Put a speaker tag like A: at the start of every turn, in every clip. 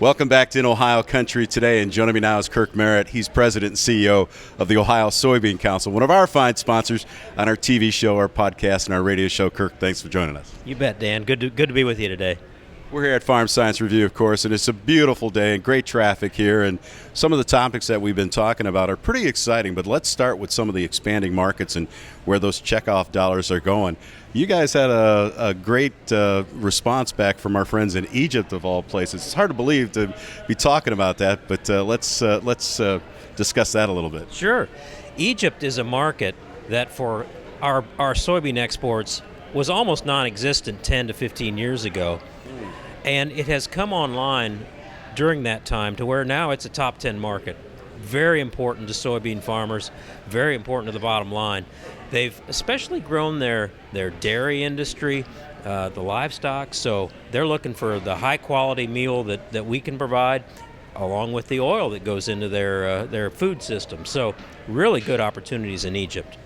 A: Welcome back to In Ohio Country today, and joining me now is Kirk Merritt. He's president and CEO of the Ohio Soybean Council, one of our fine sponsors on our TV show, our podcast, and our radio show. Kirk, thanks for joining us.
B: You bet, Dan. Good to be with you today.
A: We're here at Farm Science Review, of course, and it's a beautiful day and great traffic here, and some of the topics that we've been talking about are pretty exciting, but let's start with some of the expanding markets and where those checkoff dollars are going. You guys had a great response back from our friends in Egypt, of all places. It's hard to believe to be talking about that, but let's discuss that a little bit.
B: Sure. Egypt is a market that for our soybean exports was almost non-existent 10 to 15 years ago. And it has come online during that time to where now it's a top 10 market. Very important to soybean farmers, very important to the bottom line. They've especially grown their dairy industry, the livestock, so they're looking for the high quality meal that we can provide, along with the oil that goes into their food system. So really good opportunities in Egypt.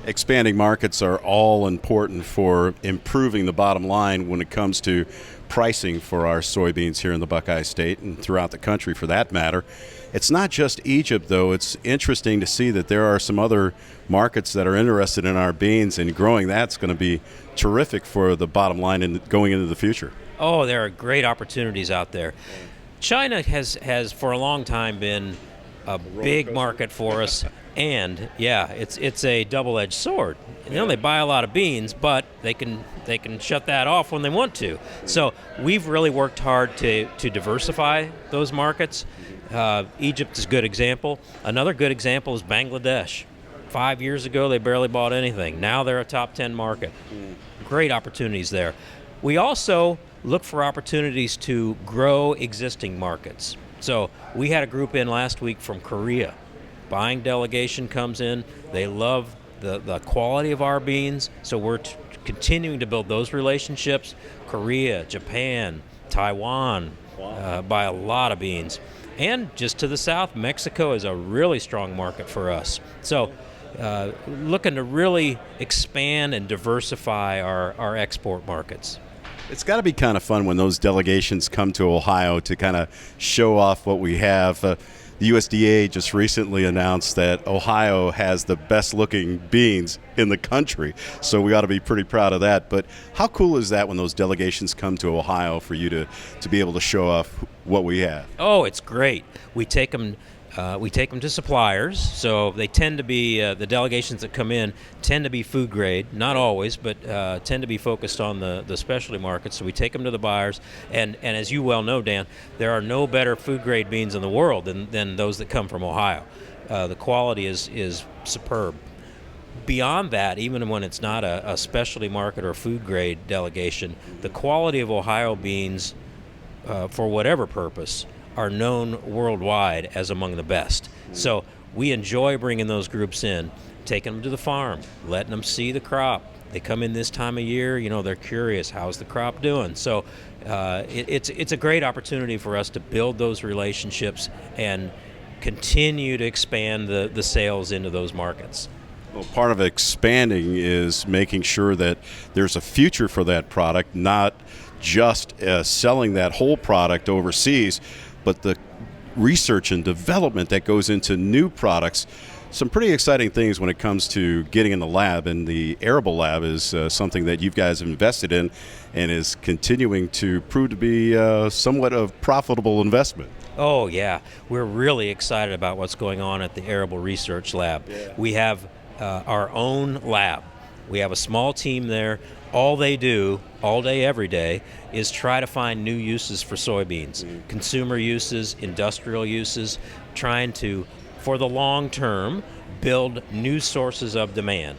A: Expanding markets are all important for improving the bottom line when it comes to pricing for our soybeans here in the Buckeye State and throughout the country for that matter. It's not just Egypt, though. It's interesting to see that there are some other markets that are interested in our beans, and growing that's going to be terrific for the bottom line and going into the future.
B: Oh, there are great opportunities out there. China has for a long time been a big market for us. And yeah, it's a double-edged sword. You know, they buy a lot of beans, but they can shut that off when they want to. So we've really worked hard to diversify those markets. Egypt is a good example. Another good example is Bangladesh. 5 years ago, they barely bought anything. Now they're a top 10 market. Great opportunities there. We also look for opportunities to grow existing markets. So we had a group in last week from Korea. Buying delegation comes in. They love the quality of our beans, so we're continuing to build those relationships. Korea, Japan, Taiwan buy a lot of beans. And just to the south, Mexico is a really strong market for us. So looking to really expand and diversify our export markets.
A: It's got to be kind of fun when those delegations come to Ohio to kind of show off what we have. The USDA just recently announced that Ohio has the best-looking beans in the country, so we ought to be pretty proud of that. But how cool is that when those delegations come to Ohio for you to be able to show off what we have?
B: Oh, it's great. We take them to suppliers, so they tend to be the delegations that come in tend to be food grade, not always, but tend to be focused on the specialty markets. So we take them to the buyers, and as you well know, Dan, there are no better food grade beans in the world than those that come from Ohio. The quality is superb. Beyond that, even when it's not a specialty market or food grade delegation, the quality of Ohio beans, for whatever purpose, are known worldwide as among the best. So we enjoy bringing those groups in, taking them to the farm, letting them see the crop. They come in this time of year, you know, they're curious, how's the crop doing? So it's a great opportunity for us to build those relationships and continue to expand the sales into those markets.
A: Well, part of expanding is making sure that there's a future for that product, not just selling that whole product overseas, but the research and development that goes into new products. Some pretty exciting things when it comes to getting in the lab, and the arable lab is something that you guys have invested in and is continuing to prove to be somewhat of profitable investment.
B: Oh, yeah. We're really excited about what's going on at the Arable Research Lab. Yeah. We have our own lab. We have a small team there. All they do, all day, every day, is try to find new uses for soybeans, consumer uses, industrial uses, trying to, for the long term, build new sources of demand.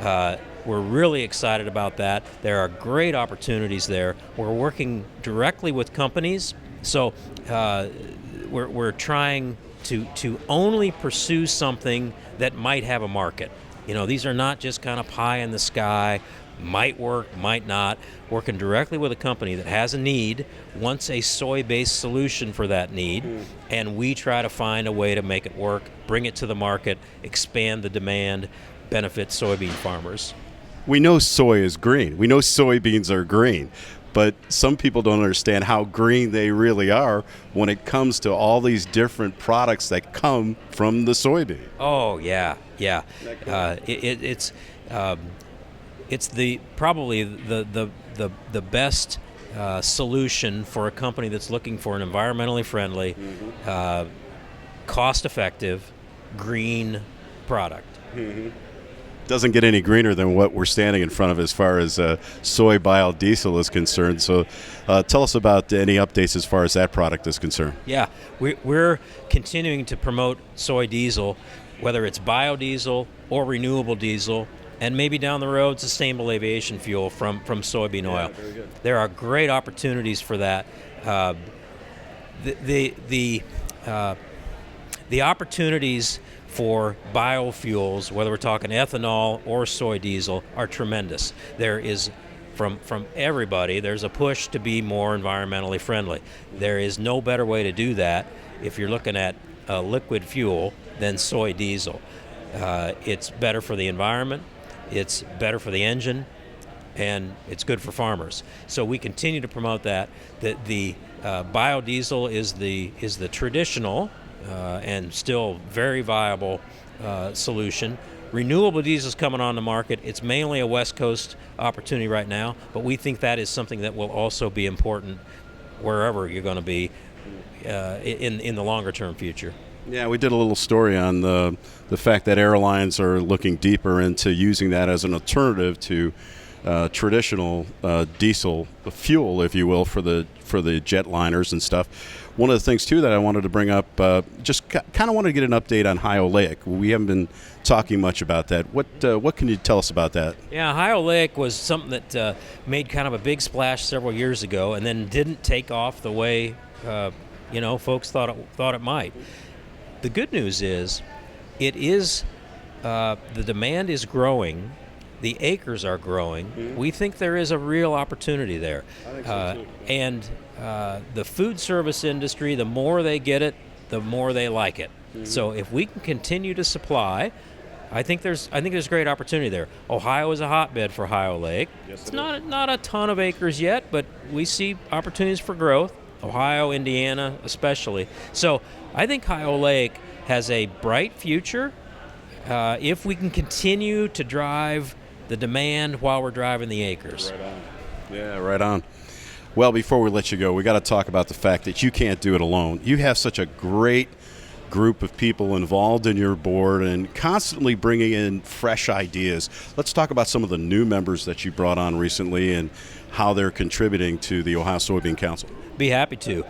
B: We're really excited about that. There are great opportunities there. We're working directly with companies, so we're trying to only pursue something that might have a market. You know, these are not just kind of pie in the sky, might work, might not. Working directly with a company that has a need, wants a soy-based solution for that need, and we try to find a way to make it work, bring it to the market, expand the demand, benefit soybean farmers.
A: We know soy is green. We know soybeans are green. but some people don't understand how green they really are when it comes to all these different products that come from the soybean.
B: Oh yeah. It's the probably the best solution for a company that's looking for an environmentally friendly, cost-effective, green product.
A: Doesn't get any greener than what we're standing in front of as far as soy biodiesel is concerned. So tell us about any updates as far as that product is concerned.
B: Yeah, we're continuing to promote soy diesel, whether it's biodiesel or renewable diesel, and maybe down the road sustainable aviation fuel from soybean oil.
A: Very good.
B: There are great opportunities for that. The opportunities for biofuels, whether we're talking ethanol or soy diesel, are tremendous. There is, from everybody, there's a push to be more environmentally friendly. There is no better way to do that if you're looking at a liquid fuel than soy diesel. It's better for the environment, it's better for the engine, and it's good for farmers. So we continue to promote that. The biodiesel is the traditional and still very viable solution. Renewable diesel is coming on the market. It's mainly a West Coast opportunity right now, but we think that is something that will also be important wherever you're going to be in the longer term future.
A: Yeah, we did a little story on the fact that airlines are looking deeper into using that as an alternative to traditional diesel fuel, if you will, for the jetliners and stuff. One of the things too that I wanted to bring up, just kind of wanted to get an update on Ohio Lake. We haven't been talking much about that. What can you tell us about that?
B: Yeah, Ohio Lake was something that made kind of a big splash several years ago, and then didn't take off the way folks thought it might. The good news is, the demand is growing. The acres are growing. We think there is a real opportunity there.
A: I think so too.
B: And the food service industry, the more they get it, the more they like it. So if we can continue to supply, I think there's great opportunity there. Ohio is a hotbed for Ohio Lake.
A: Yes,
B: it's not a ton of acres yet, but we see opportunities for growth. Ohio, Indiana, especially. So I think Ohio Lake has a bright future if we can continue to drive the demand while we're driving the acres.
A: Right on. Yeah, right on. Well, before we let you go, we got to talk about the fact that you can't do it alone. You have such a great group of people involved in your board and constantly bringing in fresh ideas. Let's talk about some of the new members that you brought on recently and how they're contributing to the Ohio Soybean Council.
B: Be happy to.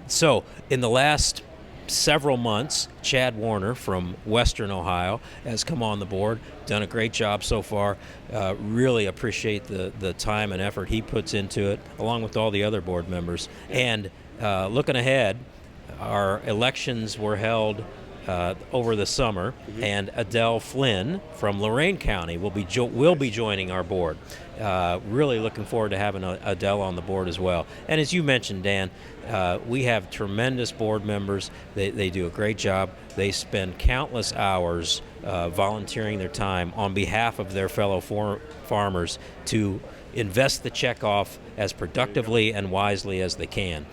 B: So in the last several months, Chad Warner from Western Ohio has come on the board, done a great job so far. Really appreciate the time and effort he puts into it, along with all the other board members. And looking ahead, our elections were held over the summer, and Adele Flynn from Lorain County will be joining our board. Really looking forward to having Adele on the board as well. And as you mentioned, Dan, we have tremendous board members. They do a great job. They spend countless hours volunteering their time on behalf of their fellow farmers to invest the checkoff as productively and wisely as they can.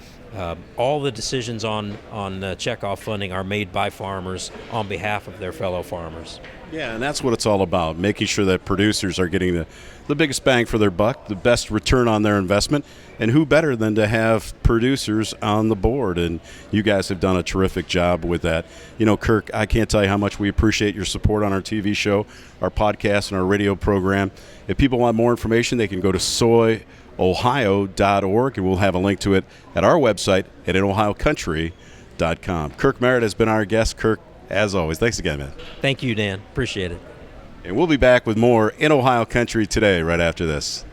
B: All the decisions on checkoff funding are made by farmers on behalf of their fellow farmers.
A: Yeah, and that's what it's all about, making sure that producers are getting the biggest bang for their buck, the best return on their investment, and who better than to have producers on the board? And you guys have done a terrific job with that. You know, Kirk, I can't tell you how much we appreciate your support on our TV show, our podcast, and our radio program. If people want more information, they can go to soyohio.org, and we'll have a link to it at our website at inohiocountry.com. Kirk Merritt has been our guest. Kirk, as always, thanks again, man.
B: Thank you, Dan. Appreciate it.
A: And we'll be back with more In Ohio Country Today right after this.